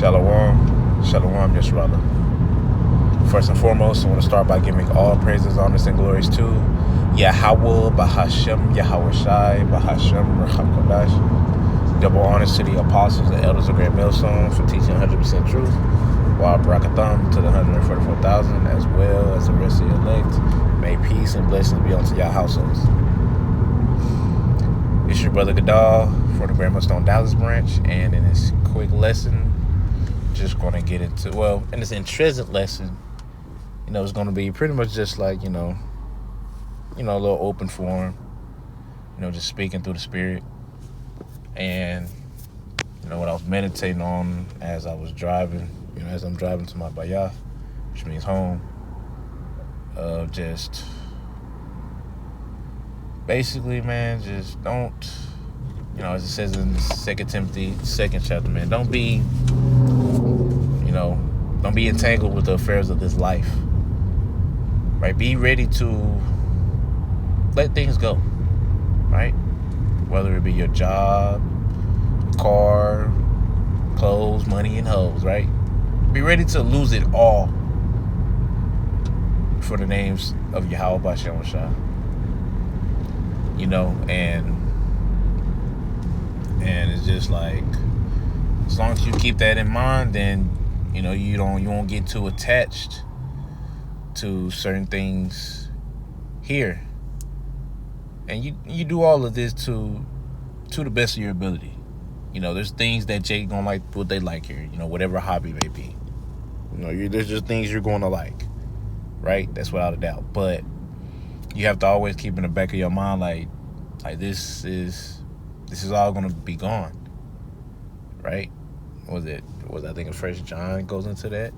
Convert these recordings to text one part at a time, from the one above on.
Shalom, Shalom, Yisrael. First and foremost, I want to start by giving all praises, honors, and glories to Yahweh, Bahashem, Yahweh Shai, Bahashem, Racham Kodash. Double honors to the apostles and elders of Great Millstone for teaching 100% truth. While Barakatham to the 144,000, as well as the rest of the elect. May peace and blessings be unto your households. It's your brother Gadal for the Great Millstone Dallas branch, and in this quick lesson, just going to get into, in this intrinsic lesson, it's going to be pretty much just like, a little open forum, just speaking through the spirit. And, what I was meditating on as I was driving, as I'm driving to my bayah, which means home, just basically, man, just don't, as it says in 2 Timothy 2nd chapter, man, don't be entangled with the affairs of this life, right? Be ready to let things go, right? Whether it be your job, car, clothes, money, and hoes, right? Be ready to lose it all for the names of Yahweh Bashem Shah. And it's just like, as long as you keep that in mind, then you won't get too attached to certain things here. And you do all of this to the best of your ability. There's things that Jake gonna like what they like here, whatever hobby may be. There's just things you're gonna like, right? That's without a doubt. But you have to always keep in the back of your mind, like this is all gonna be gone, right? I think 1 John goes into that.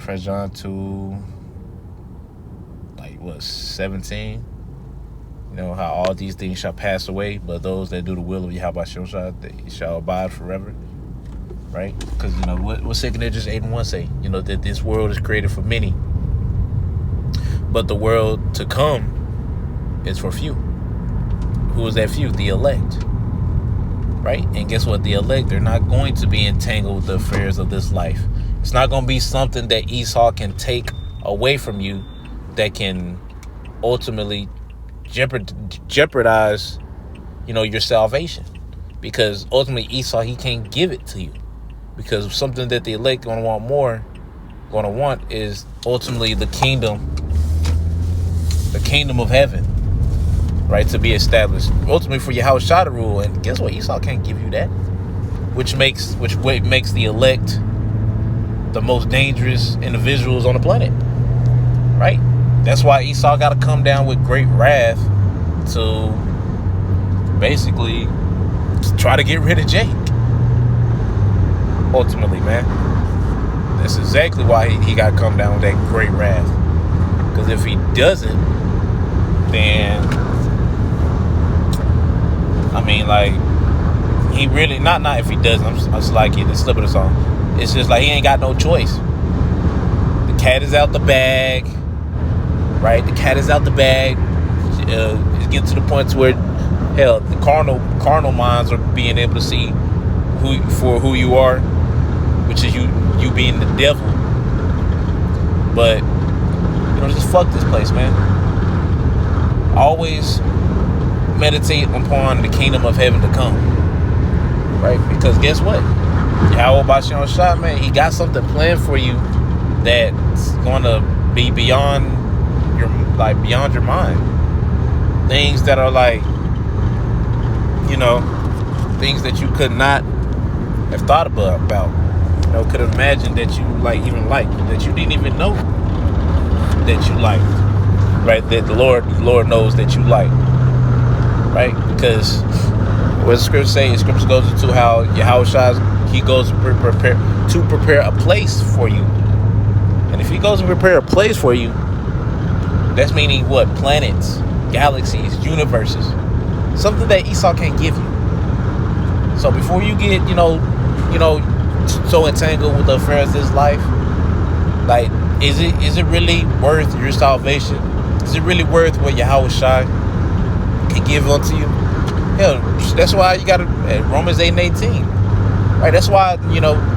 1 John 2, 17. How all these things shall pass away, but those that do the will of Yahweh Shah, they shall abide forever, right? Because, what 2nd Esdras 8:1 say? That this world is created for many, but the world to come is for few. Who is that few? The elect, right? And guess what? The elect, they're not going to be entangled with the affairs of this life. It's not going to be something that Esau can take away from you that can ultimately jeopardize, your salvation. Because ultimately Esau, he can't give it to you. Because something that the elect going to want is ultimately the kingdom of heaven, right, to be established. Ultimately for Yahweh Shah to rule. And guess what? Esau can't give you that. Which makes the elect the most dangerous individuals on the planet, right? That's why Esau got to come down with great wrath to basically try to get rid of Jake. Ultimately, man. That's exactly why he got to come down with that great wrath. Because if he doesn't, then, he really, not if he doesn't, I'm just like, the slip of the song. It's just like he ain't got no choice. The cat is out the bag. Right, the cat is out the bag. It's getting to the point where, hell, the carnal minds are being able to see who you are, which is you being the devil. But just fuck this place, man. Always meditate upon the kingdom of heaven to come, right? Because guess what? Yahweh Bashem Shah, man, he got something planned for you that's gonna be beyond your mind. Things that are things that you could not have thought about, could have imagined that you that you didn't even know that you liked, right? That the Lord knows that you like, right? Because what the scripture says, the scripture goes into how Yahweh Shah, he goes to prepare a place for you. And if he goes to prepare a place for you, that's meaning what? Planets, galaxies, universes. Something that Esau can't give you. So before you get, so entangled with the affairs of this life, is it really worth your salvation? Is it really worth what Yahweh Shai can give unto you? Hell, that's why you got to, Romans 8:18, Right? That's why,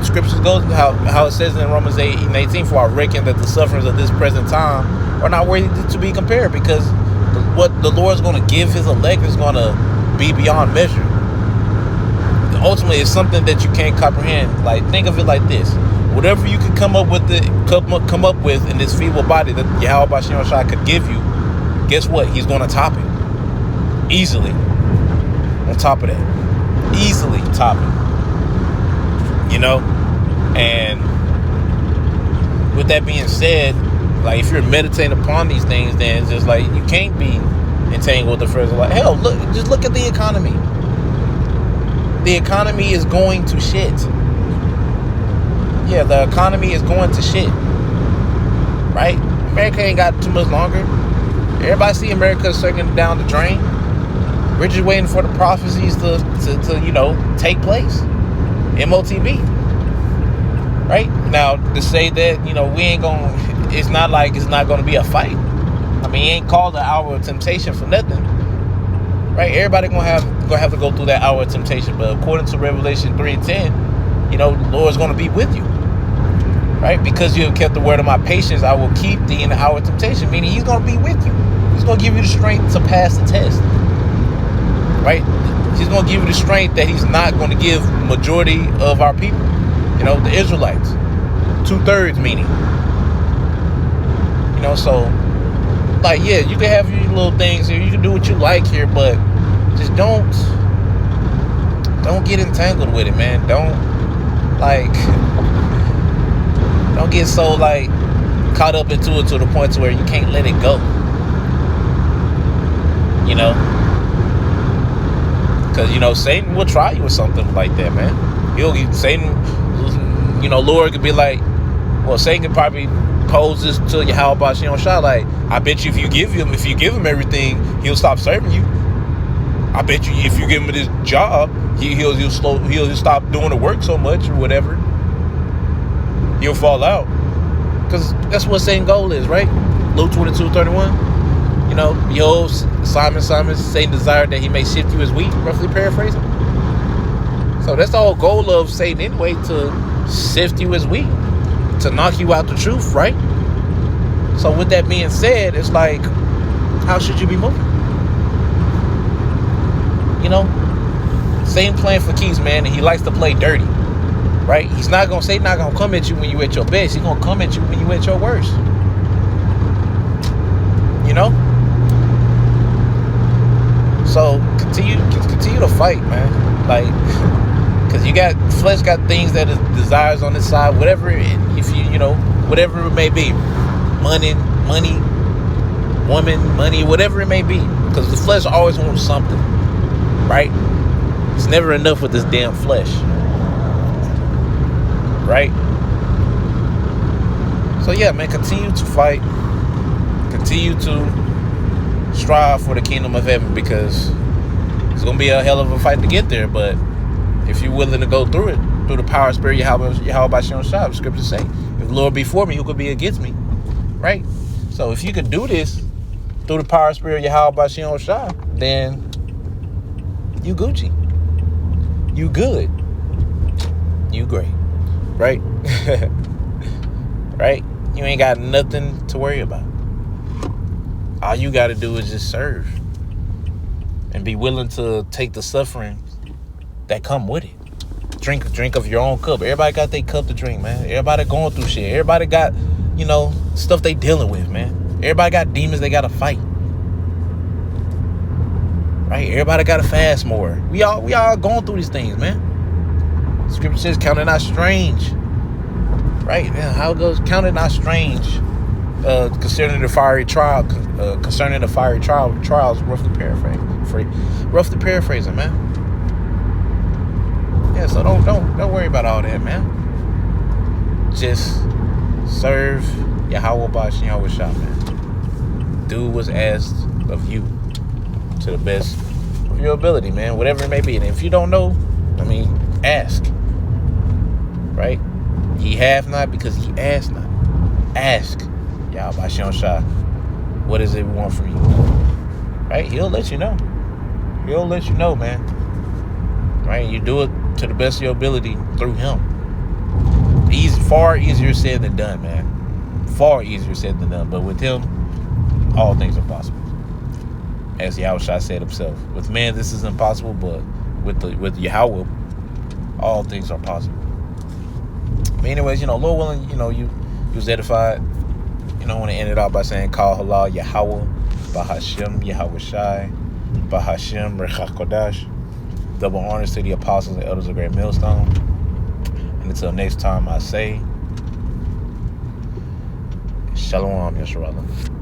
scriptures goes how it says in Romans 8:18, for I reckon that the sufferings of this present time are not worthy to be compared, because what the Lord's going to give his elect is going to be beyond measure. Ultimately, it's something that you can't comprehend. Like, think of it like this: whatever you can come up with in this feeble body that Yahweh Bashim Shai could give you, guess what? He's going to top it easily. On top of that, easily top it. And with that being said, like, if you're meditating upon these things, then it's just like you can't be entangled with the first. Like, hell, just look at the economy. The economy is going to shit. Yeah, the economy is going to shit. Right? America ain't got too much longer. Everybody see America sucking down the drain. We're just waiting for the prophecies to take place. MOTB. Right? Now, to say that, we ain't gonna, it's not like it's not gonna be a fight. I mean, it ain't called the hour of temptation for nothing. Right? Everybody gonna have to go through that hour of temptation. But according to Revelation 3:10, the Lord's gonna be with you. Right? Because you have kept the word of my patience, I will keep thee in the hour of temptation. Meaning he's gonna be with you. He's gonna give you the strength to pass the test. Right? He's gonna give you the strength that he's not gonna give majority of our people. The Israelites. 2/3 meaning. So, like, yeah, you can have your little things here. You can do what you like here, but just don't get entangled with it, man. Don't get so, like, caught up into it to the point to where you can't let it go. Because, Satan will try you with something like that, man. Satan, Lord could be like, well, Satan could probably pose this to Yahweh Bashim Shai, like, I bet you if you give him everything, he'll stop serving you. I bet you if you give him this job, he'll stop doing the work so much or whatever. He'll fall out. Because that's what Satan's goal is, right? Luke 22:31. Behold, Simon, Satan desired that he may sift you as wheat, roughly paraphrasing. So that's the whole goal of Satan anyway, to sift you as wheat, to knock you out the truth, right? So with that being said, it's like, how should you be moving? Satan playing for keeps, man, and he likes to play dirty, right? Satan not gonna come at you when you at your best. He's gonna come at you when you at your worst. So continue to fight, man. Like, because flesh got things that it desires on this side, whatever. If whatever it may be, money, woman, money, whatever it may be. Because the flesh always wants something, right? It's never enough with this damn flesh, right? So yeah, man, continue to fight. Continue to strive for the kingdom of heaven, because it's going to be a hell of a fight to get there. But if you're willing to go through it, through the power of Spirit, Yahweh Bashim Shai, the scriptures say, if the Lord be for me, who could be against me? Right? So if you could do this through the power of Spirit, Yahweh Bashim Shai, then you Gucci. You good. You great. Right? Right? You ain't got nothing to worry about. All you got to do is just serve and be willing to take the suffering that come with it. Drink of your own cup. Everybody got their cup to drink, man. Everybody going through shit. Everybody got, stuff they dealing with, man. Everybody got demons they got to fight. Right? Everybody got to fast more. We all going through these things, man. Scripture says, count it not strange. Right? Yeah, how it goes, count it not strange. Concerning the fiery trials, roughly paraphrasing, man. Yeah, so don't worry about all that, man. Just serve Yahweh Bashim Shai, man. Do what's asked of you to the best of your ability, man. Whatever it may be, and if you don't know, ask. Right? Ye have not because ye ask not. Ask Yahweh Bashim Shai, what is it we want from you? Right? He'll let you know. He'll let you know, man. Right? You do it to the best of your ability through him. Far easier said than done, man. Far easier said than done. But with him, all things are possible. As Yahushua said himself. With man, this is impossible, but with Yahweh, all things are possible. But anyways, Lord willing, you was edified. I want to end it off by saying, Kal Halal Yahweh, Bahashem Yahweh Shai, Bahashem Rechach Kodash. Double honors to the apostles and elders of Great Millstone. And until next time, I say, Shalom, Yisrael.